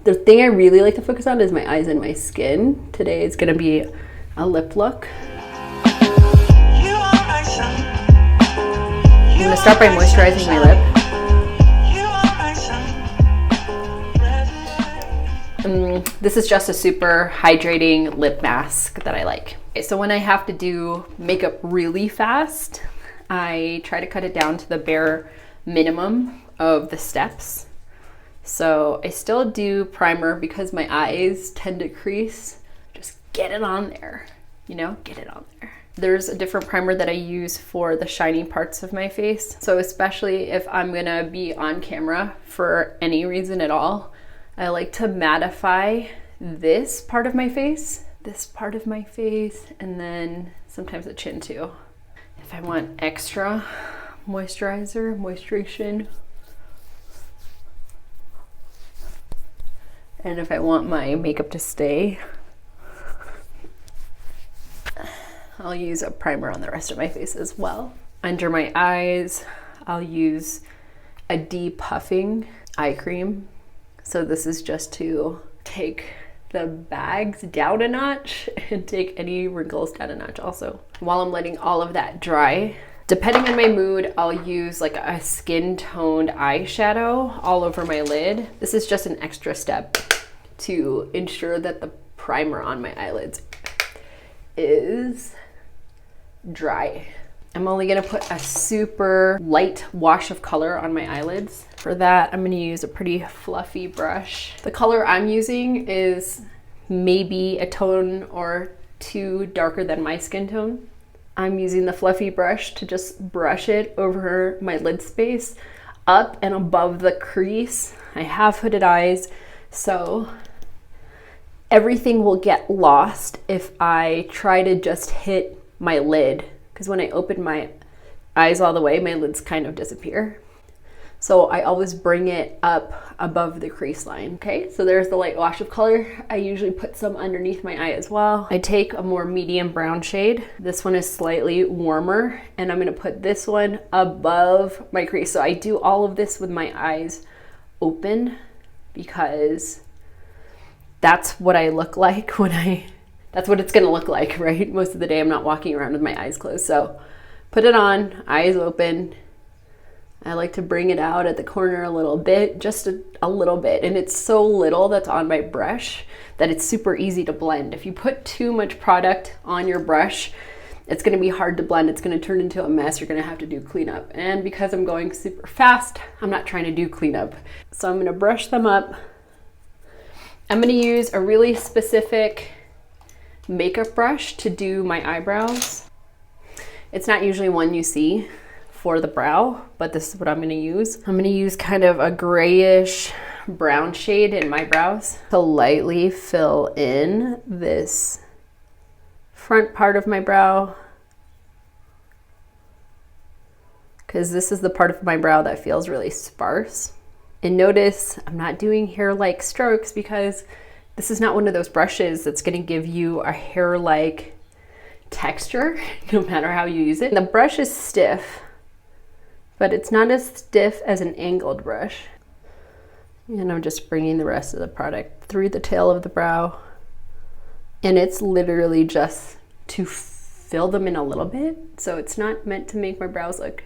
The thing I really like to focus on is my eyes and my skin. Today is gonna be a lip look. I'm gonna start by moisturizing my lip. This is just a super hydrating lip mask that I like. Okay, so when I have to do makeup really fast, I try to cut it down to the bare minimum of the steps. So I still do primer because my eyes tend to crease. Just get it on there, you know, get it on there. There's a different primer that I use for the shiny parts of my face. So especially if I'm gonna be on camera for any reason at all, I like to mattify this part of my face, and then sometimes the chin too. If I want extra moisturization, and if I want my makeup to stay, I'll use a primer on the rest of my face as well. Under my eyes, I'll use a depuffing eye cream. So this is just to take the bags down a notch and take any wrinkles down a notch also. While I'm letting all of that dry, depending on my mood, I'll use like a skin toned eyeshadow all over my lid. This is just an extra step to ensure that the primer on my eyelids is dry. I'm only gonna put a super light wash of color on my eyelids. For that, I'm gonna use a pretty fluffy brush. The color I'm using is maybe a tone or two darker than my skin tone. I'm using the fluffy brush to just brush it over my lid space, up and above the crease. I have hooded eyes, so everything will get lost if I try to just hit my lid, because when I open my eyes all the way, my lids kind of disappear. So I always bring it up above the crease line. Okay, so there's the light wash of color. I usually put some underneath my eye as well. I take a more medium brown shade. This one is slightly warmer, and I'm gonna put this one above my crease. So I do all of this with my eyes open because that's what I look like that's what it's gonna look like, right? Most of the day I'm not walking around with my eyes closed. So put it on, eyes open. I like to bring it out at the corner a little bit, just a little bit. And it's so little that's on my brush that it's super easy to blend. If you put too much product on your brush, it's gonna be hard to blend. It's gonna turn into a mess. You're gonna have to do cleanup. And because I'm going super fast, I'm not trying to do cleanup. So I'm gonna brush them up. I'm gonna use a really specific makeup brush to do my eyebrows. It's not usually one you see for the brow, but this is what I'm gonna use. I'm gonna use kind of a grayish brown shade in my brows to lightly fill in this front part of my brow, because this is the part of my brow that feels really sparse. And notice I'm not doing hair-like strokes because this is not one of those brushes that's gonna give you a hair-like texture, no matter how you use it. The brush is stiff, but it's not as stiff as an angled brush. And I'm just bringing the rest of the product through the tail of the brow. And it's literally just to fill them in a little bit. So it's not meant to make my brows look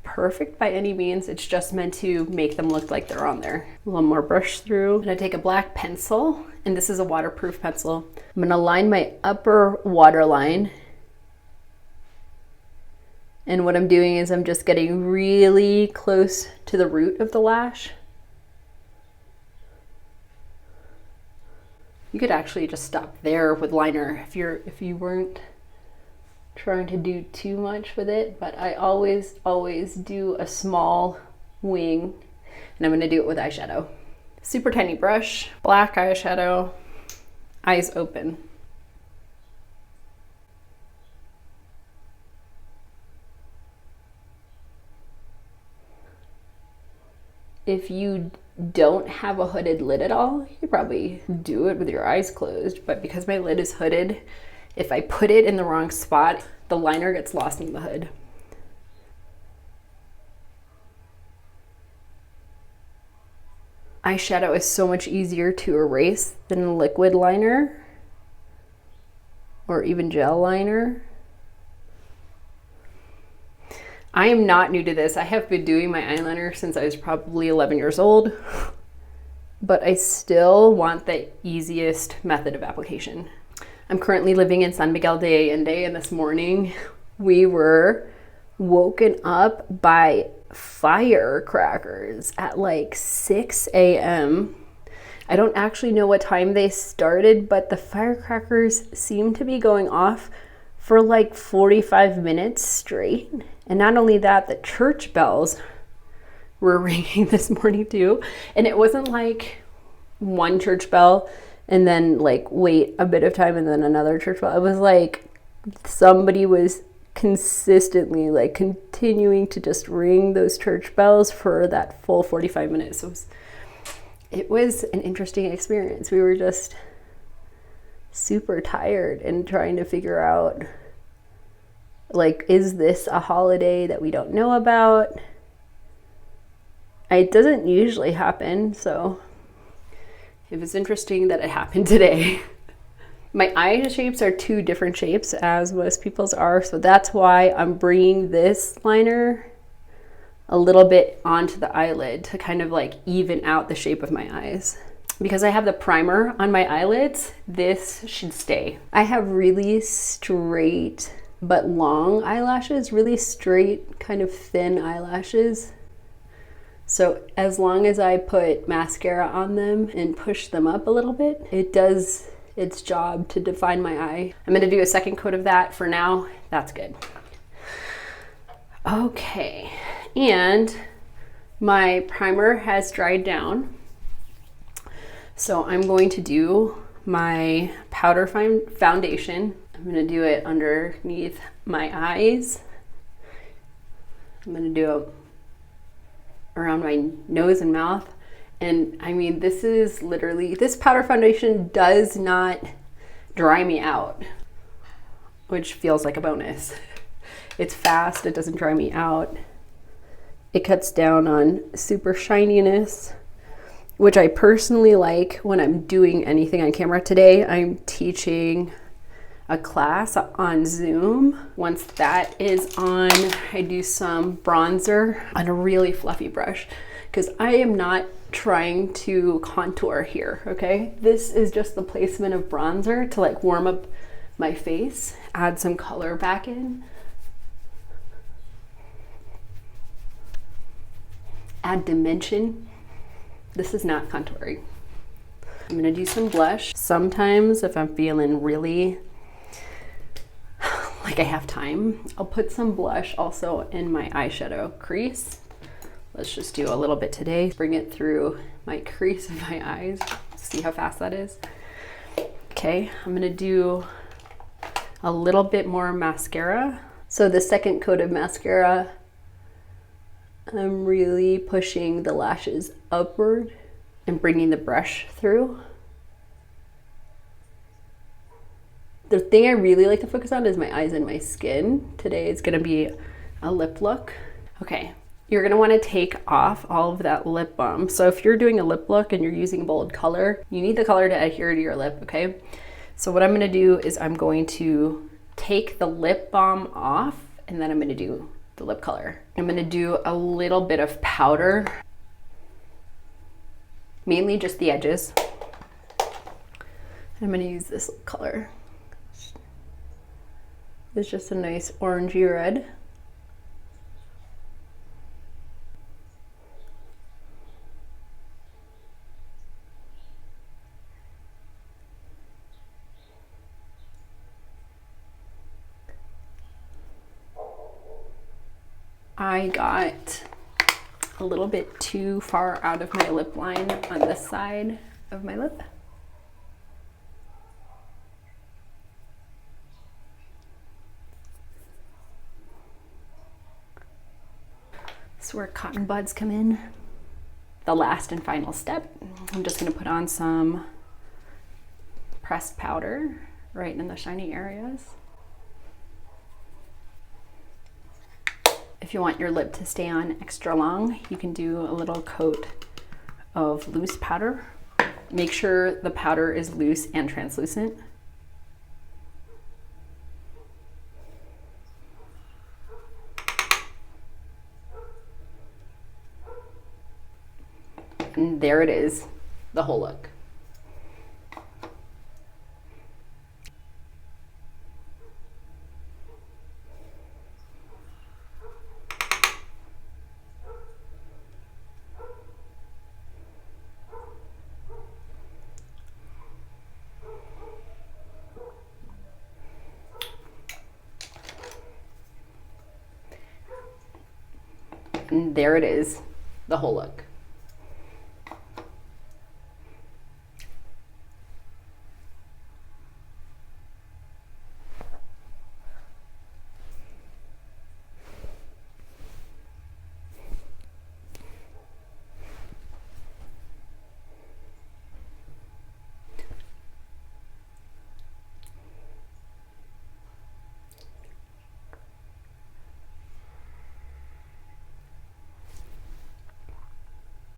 perfect by any means. It's just meant to make them look like they're on there. A little more brush through. I'm gonna take a black pencil, and this is a waterproof pencil. I'm gonna line my upper waterline. And what I'm doing is I'm just getting really close to the root of the lash. You could actually just stop there with liner if you weren't trying to do too much with it, but I always do a small wing, and I'm gonna do it with eyeshadow. Super tiny brush, black eyeshadow, eyes open. If you don't have a hooded lid at all, you probably do it with your eyes closed, but because my lid is hooded, if I put it in the wrong spot, the liner gets lost in the hood. eyeshadow is so much easier to erase than a liquid liner or even gel liner. I am not new to this. I have been doing my eyeliner since I was probably 11 years old, but I still want the easiest method of application. I'm currently living in San Miguel de Allende, and this morning we were woken up by firecrackers at like 6 a.m. I don't actually know what time they started, but the firecrackers seem to be going off for like 45 minutes straight. And not only that, the church bells were ringing this morning too. And it wasn't like one church bell and then like wait a bit of time and then another church bell. It was like somebody was consistently like continuing to just ring those church bells for that full 45 minutes. It was an interesting experience. We were just super tired and trying to figure out, like, is this a holiday that we don't know about? It doesn't usually happen, so it was interesting that it happened today. My eye shapes are two different shapes, as most people's are, so that's why I'm bringing this liner a little bit onto the eyelid to kind of like even out the shape of my eyes. Because I have the primer on my eyelids, this should stay. I have really straight but long eyelashes, really straight, kind of thin eyelashes. So as long as I put mascara on them and push them up a little bit, it does its job to define my eye. I'm gonna do a second coat of that. For now, that's good. Okay, and my primer has dried down. So I'm going to do my powder foundation. I'm gonna do it underneath my eyes. I'm gonna do it around my nose and mouth. And I mean, this is literally, this powder foundation does not dry me out, which feels like a bonus. It's fast, it doesn't dry me out. It cuts down on super shininess, which I personally like when I'm doing anything on camera. Today, I'm teaching a class on Zoom. Once that is on, I do some bronzer on a really fluffy brush because I am not trying to contour here, okay? This is just the placement of bronzer to like warm up my face, add some color back in, add dimension. This is not contouring. I'm gonna do some blush. Sometimes if I'm feeling really like I have time, I'll put some blush also in my eyeshadow crease. Let's just do a little bit today. Bring it through my crease of my eyes. See how fast that is? Okay, I'm gonna do a little bit more mascara. So the second coat of mascara, I'm really pushing the lashes upward and bringing the brush through. The thing I really like to focus on is my eyes and my skin. Today it's gonna be a lip look. Okay, you're gonna wanna take off all of that lip balm. So if you're doing a lip look and you're using bold color, you need the color to adhere to your lip, okay? So what I'm gonna do is I'm going to take the lip balm off and then I'm gonna do the lip color. I'm gonna do a little bit of powder, mainly just the edges. I'm gonna use this color. It's just a nice orangey red. I got a little bit too far out of my lip line on this side of my lip. This is where cotton buds come in. The last and final step, I'm just gonna put on some pressed powder right in the shiny areas. If you want your lip to stay on extra long, you can do a little coat of loose powder. Make sure the powder is loose and translucent. And there it is, the whole look. And there it is, the whole look.